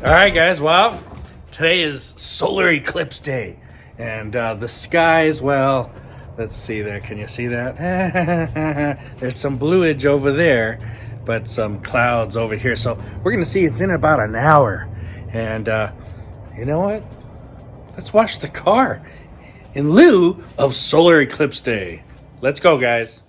All right, guys. Well, today is solar eclipse day, and the skies. Well, let's see there. Can you see that? There's some bluage over there, but some clouds over here. So we're gonna see it's in about an hour, and you know what? Let's wash the car in lieu of solar eclipse day. Let's go, guys.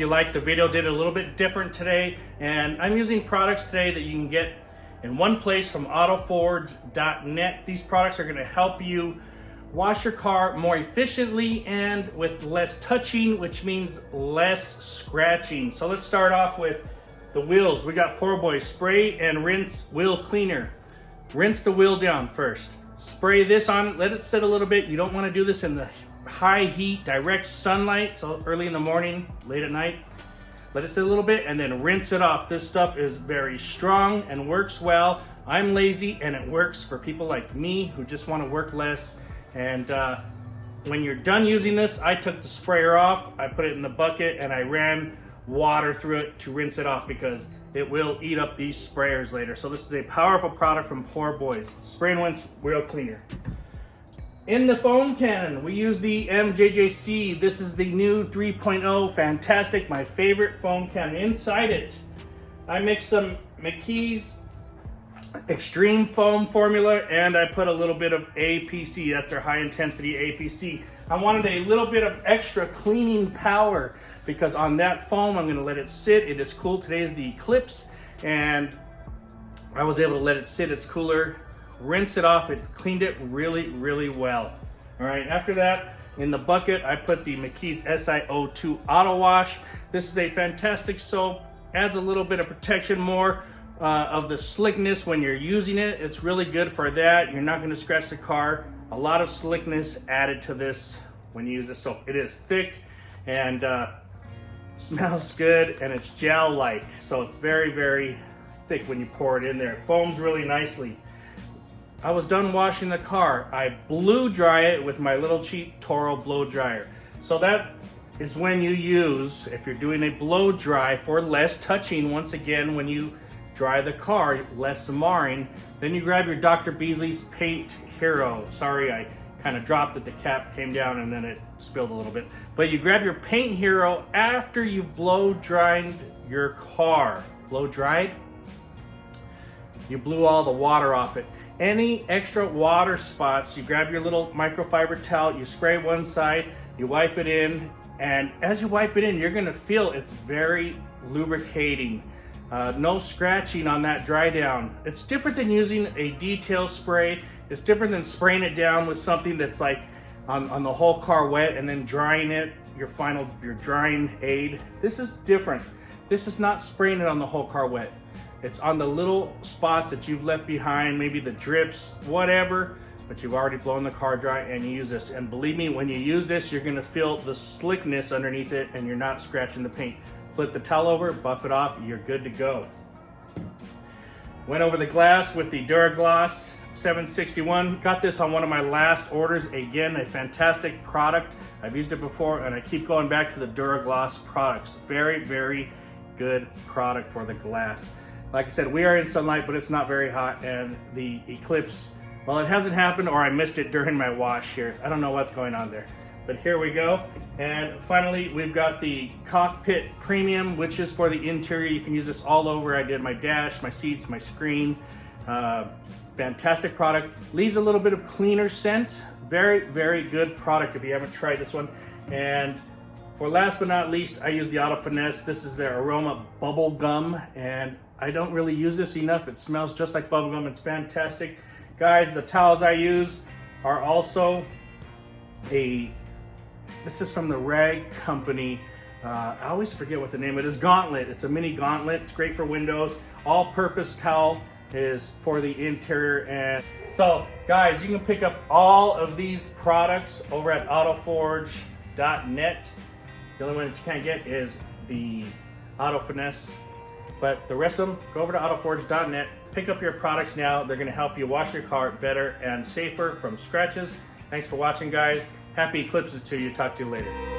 you liked the video. Did it a little bit different today, and I'm using products today that you can get in one place from autoforge.net. These products are going to help you wash your car more efficiently and with less touching, which means less scratching. So let's start off with the wheels. We got Poorboy's spray and rinse wheel cleaner. Rinse the wheel down first. Spray this on it, let it sit a little bit. You don't want to do this in the high heat, direct sunlight, so early in the morning, late at night. Let it sit a little bit and then rinse it off. This stuff is very strong and works well. I'm lazy and it works for people like me who just want to work less. And when you're done using this, I took the sprayer off, I put it in the bucket, and I ran water through it to rinse it off because it will eat up these sprayers later. So this is a powerful product from Poorboy's. Spray and rinse wheel cleaner. In the foam cannon, we use the MJJC. This is the new 3.0, fantastic, my favorite foam cannon. Inside it, I mixed some McKee's extreme foam formula, and I put a little bit of APC. That's their high intensity APC. I wanted a little bit of extra cleaning power because on that foam, I'm going to let it sit. It is cool. Today is the eclipse, and I was able to let it sit. It's cooler. Rinse it off. It cleaned it really, really well. All right, after that, in the bucket, I put the McKee's SiO2 Auto Wash. This is a fantastic soap. Adds a little bit of protection, more of the slickness when you're using it. It's really good for that. You're not going to scratch the car. A lot of slickness added to this when you use this soap. It is thick and smells good, and it's gel-like, so it's very, very thick when you pour it in there. It foams really nicely. I was done washing the car. I blow dry it with my little cheap Toro blow dryer. So that is when you use, if you're doing a blow dry for less touching, once again, when you dry the car, less marring, then you grab your Dr. Beasley's Paint Hero. Sorry, I kind of dropped it, the cap came down and then it spilled a little bit. But you grab your Paint Hero after you've blow dried your car. Blow dried? You blew all the water off it. Any extra water spots, you grab your little microfiber towel, you spray one side, you wipe it in, and as you wipe it in, you're gonna feel it's very lubricating. No scratching on that dry down. It's different than using a detail spray. It's different than spraying it down with something that's like on the whole car wet and then drying it, your drying aid. This is different. This is not spraying it on the whole car wet. It's on the little spots that you've left behind, maybe the drips, whatever, but you've already blown the car dry and you use this. And believe me, when you use this, you're gonna feel the slickness underneath it and you're not scratching the paint. Flip the towel over, buff it off, you're good to go. Went over the glass with the Duraglass 761. Got this on one of my last orders. Again, a fantastic product. I've used it before and I keep going back to the Duraglass products. Very, very good product for the glass. Like I said, we are in sunlight, but it's not very hot, and the eclipse, well, it hasn't happened, or I missed it during my wash here. I don't know what's going on there. But here we go. And finally, we've got the Cockpit Premium, which is for the interior. You can use this all over. I did my dash, my seats, my screen. Fantastic product. Leaves a little bit of cleaner scent. Very, very good product if you haven't tried this one. And for last but not least, I use the Auto Finesse. This is their Aroma Bubble Gum, and I don't really use this enough. It smells just like bubble gum. It's fantastic. Guys, the towels I use are also this is from the rag company. I always forget what the name of it is. Gauntlet. It's a mini gauntlet. It's great for windows. All-purpose towel is for the interior. And so, guys, you can pick up all of these products over at autoforge.net. The only one that you can't get is the Auto Finesse. But the rest of them, go over to autoforge.net, pick up your products now. They're going to help you wash your car better and safer from scratches. Thanks for watching, guys. Happy eclipses to you. Talk to you later.